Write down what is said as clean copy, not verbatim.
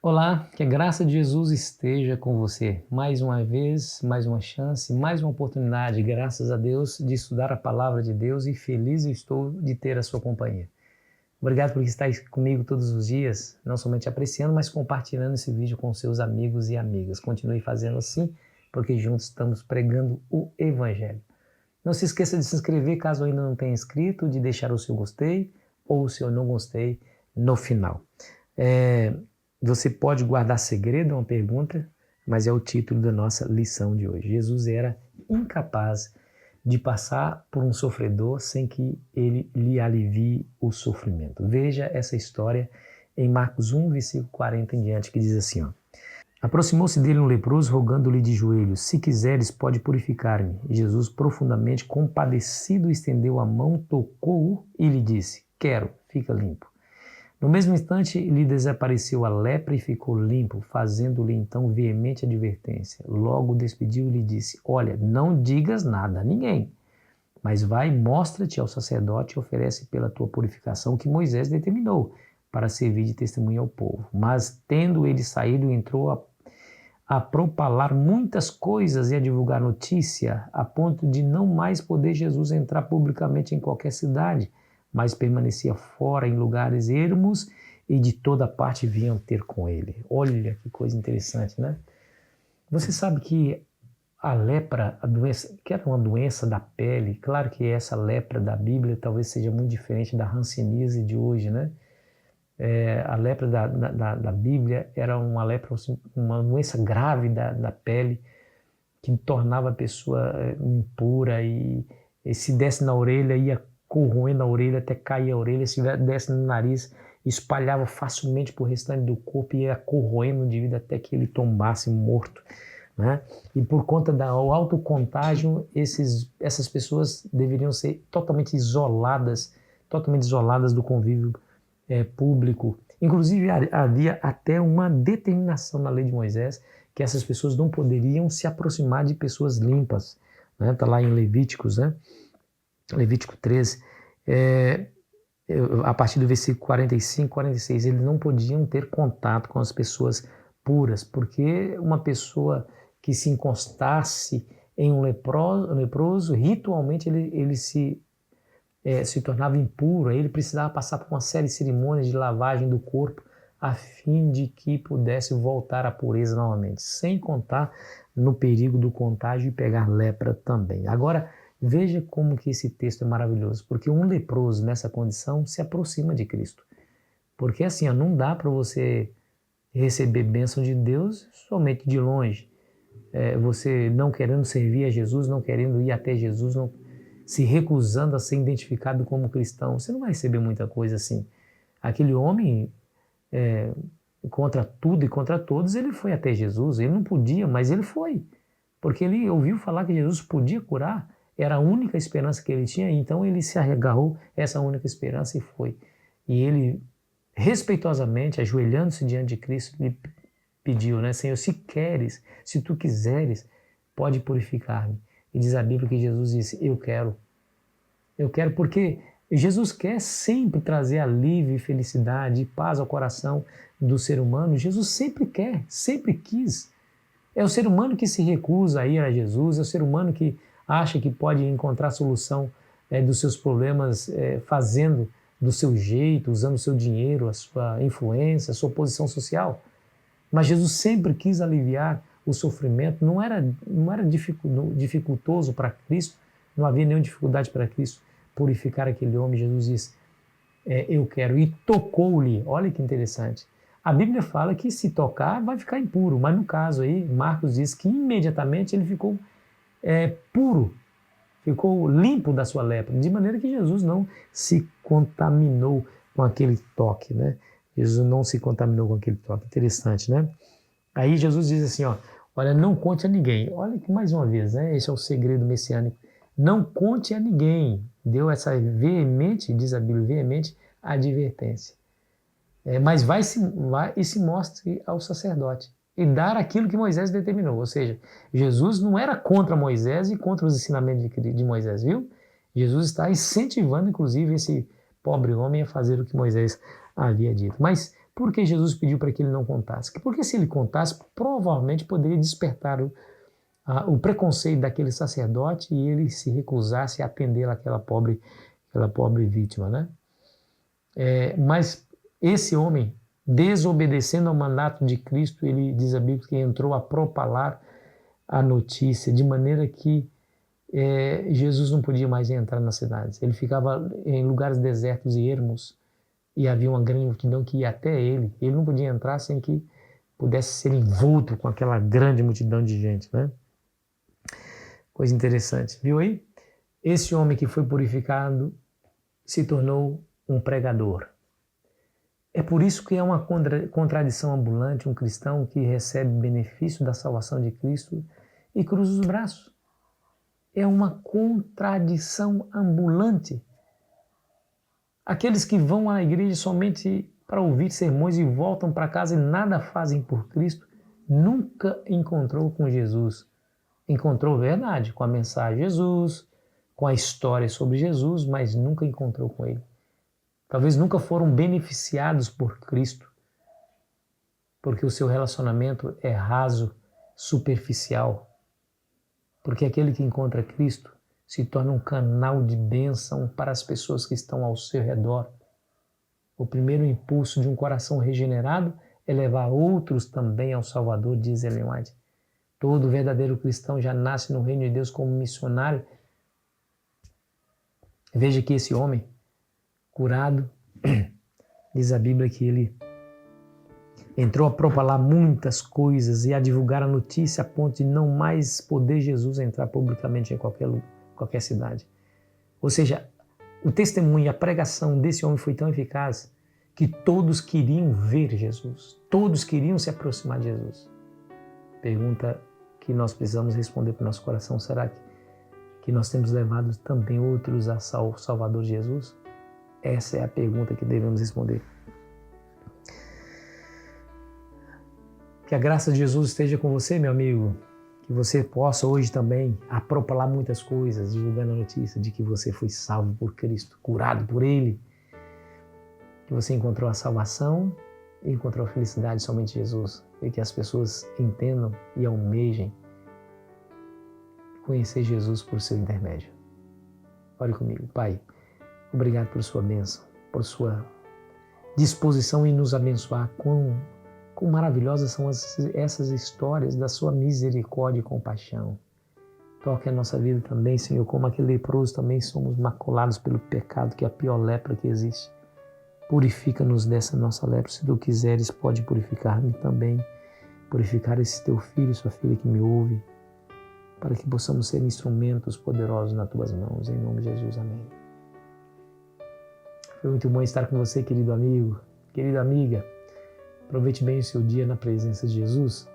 Olá, que a graça de Jesus esteja com você. Mais uma vez, mais uma chance, mais uma oportunidade, graças a Deus, de estudar a palavra de Deus e feliz eu estou de ter a sua companhia. Obrigado por estar comigo todos os dias, não somente apreciando, mas compartilhando esse vídeo com seus amigos e amigas. Continue fazendo assim, porque juntos estamos pregando o Evangelho. Não se esqueça de se inscrever caso ainda não tenha inscrito, de deixar o seu gostei ou o seu não gostei no final. Você pode guardar segredo, é uma pergunta, mas é o título da nossa lição de hoje. Jesus era incapaz de passar por um sofredor sem que ele lhe alivie o sofrimento. Veja essa história em Marcos 1, versículo 40 em diante, que diz assim, ó. Aproximou-se dele um leproso, rogando-lhe de joelhos, se quiseres, pode purificar-me. E Jesus, profundamente compadecido, estendeu a mão, tocou-o e lhe disse, quero, fica limpo. No mesmo instante, lhe desapareceu a lepra e ficou limpo, fazendo-lhe então veemente advertência. Logo despediu e lhe disse, olha, não digas nada a ninguém, mas vai, mostra-te ao sacerdote e oferece pela tua purificação o que Moisés determinou, para servir de testemunho ao povo. Mas, tendo ele saído, entrou a propalar muitas coisas e a divulgar notícia, a ponto de não mais poder Jesus entrar publicamente em qualquer cidade, mas permanecia fora em lugares ermos e de toda parte vinham ter com ele. Olha que coisa interessante, né? Você sabe que a lepra, a doença, que era uma doença da pele, claro que essa lepra da Bíblia talvez seja muito diferente da hanseníase de hoje, né? A lepra da Bíblia era uma lepra, uma doença grave da pele que tornava a pessoa impura e se desse na orelha ia corroendo a orelha até cair a orelha, se desse no nariz espalhava facilmente para o restante do corpo e ia corroendo o indivíduo até que ele tombasse morto, né? E por conta do alto contágio, essas pessoas deveriam ser totalmente isoladas do convívio público. Inclusive havia até uma determinação na lei de Moisés que essas pessoas não poderiam se aproximar de pessoas limpas, né? Está lá em Levíticos, né? Levítico 13, a partir do versículo 45, 46, eles não podiam ter contato com as pessoas puras, porque uma pessoa que se encostasse em um leproso ritualmente ele se tornava impuro, aí ele precisava passar por uma série de cerimônias de lavagem do corpo a fim de que pudesse voltar à pureza novamente, sem contar no perigo do contágio e pegar lepra também. Agora, veja como que esse texto é maravilhoso, porque um leproso nessa condição se aproxima de Cristo. Porque assim, não dá para você receber bênção de Deus somente de longe. Você não querendo servir a Jesus, não querendo ir até Jesus, não, se recusando a ser identificado como cristão, você não vai receber muita coisa assim. Aquele homem, contra tudo e contra todos, ele foi até Jesus. Ele não podia, mas ele foi. Porque ele ouviu falar que Jesus podia curar. Era a única esperança que ele tinha, então ele se agarrou a essa única esperança e foi. E ele, respeitosamente, ajoelhando-se diante de Cristo, lhe pediu, né? Senhor, se queres, se tu quiseres, pode purificar-me. E diz a Bíblia que Jesus disse, eu quero. Eu quero porque Jesus quer sempre trazer alívio e felicidade e paz ao coração do ser humano. Jesus sempre quer, sempre quis. É o ser humano que se recusa a ir a Jesus, é o ser humano que acha que pode encontrar solução dos seus problemas fazendo do seu jeito, usando o seu dinheiro, a sua influência, a sua posição social. Mas Jesus sempre quis aliviar o sofrimento, não era dificultoso para Cristo, não havia nenhuma dificuldade para Cristo purificar aquele homem. Jesus disse, eu quero, e tocou-lhe. Olha que interessante. A Bíblia fala que se tocar vai ficar impuro, mas no caso aí, Marcos diz que imediatamente ele ficou puro, ficou limpo da sua lepra, de maneira que Jesus não se contaminou com aquele toque, né? Jesus não se contaminou com aquele toque. Interessante, né? Aí Jesus diz assim, ó, olha, não conte a ninguém. Olha que mais uma vez, né? Esse é o segredo messiânico. Não conte a ninguém. Deu essa veemente, diz a Bíblia, veemente advertência. Mas vai e se mostre ao sacerdote e dar aquilo que Moisés determinou. Ou seja, Jesus não era contra Moisés e contra os ensinamentos de Moisés, viu? Jesus está incentivando, inclusive, esse pobre homem a fazer o que Moisés havia dito. Mas Por que Jesus pediu para que ele não contasse? Porque se ele contasse, provavelmente poderia despertar o preconceito daquele sacerdote e ele se recusasse a atender aquela pobre vítima, né? Mas esse homem, desobedecendo ao mandato de Cristo, ele diz a Bíblia que entrou a propalar a notícia, de maneira que Jesus não podia mais entrar nas cidades. Ele ficava em lugares desertos e ermos, e havia uma grande multidão que ia até ele. Ele não podia entrar sem que pudesse ser envolto com aquela grande multidão de gente, né? Coisa interessante, viu aí? Esse homem que foi purificado se tornou um pregador. É por isso que é uma contradição ambulante um cristão que recebe benefício da salvação de Cristo e cruza os braços. É uma contradição ambulante. Aqueles que vão à igreja somente para ouvir sermões e voltam para casa e nada fazem por Cristo, nunca encontrou com Jesus. Encontrou verdade com a mensagem de Jesus, com a história sobre Jesus, mas nunca encontrou com ele. Talvez nunca foram beneficiados por Cristo, porque o seu relacionamento é raso, superficial. Porque aquele que encontra Cristo se torna um canal de bênção para as pessoas que estão ao seu redor. O primeiro impulso de um coração regenerado é levar outros também ao Salvador, diz Ellen White. Todo verdadeiro cristão já nasce no reino de Deus como missionário. Veja que esse homem, curado, diz a Bíblia que ele entrou a propalar muitas coisas e a divulgar a notícia a ponto de não mais poder Jesus entrar publicamente em qualquer cidade. Ou seja, o testemunho e a pregação desse homem foi tão eficaz que todos queriam ver Jesus, todos queriam se aproximar de Jesus. Pergunta que nós precisamos responder para o nosso coração: será que nós temos levado também outros ao Salvador Jesus? Essa é a pergunta que devemos responder. Que a graça de Jesus esteja com você, meu amigo. Que você possa hoje também propalar muitas coisas, divulgando a notícia de que você foi salvo por Cristo, curado por Ele. Que você encontrou a salvação e encontrou a felicidade somente em Jesus. E que as pessoas entendam e almejem conhecer Jesus por seu intermédio. Ore comigo. Pai, obrigado por sua bênção, por sua disposição em nos abençoar. Quão maravilhosas são essas histórias da sua misericórdia e compaixão. Toque a nossa vida também, Senhor, como aquele leproso também somos maculados pelo pecado, que é a pior lepra que existe. Purifica-nos dessa nossa lepra. Se tu quiseres, pode purificar-me também. Purificar esse teu filho, sua filha que me ouve, para que possamos ser instrumentos poderosos nas tuas mãos. Em nome de Jesus, amém. Foi muito bom estar com você, querido amigo, querida amiga. Aproveite bem o seu dia na presença de Jesus.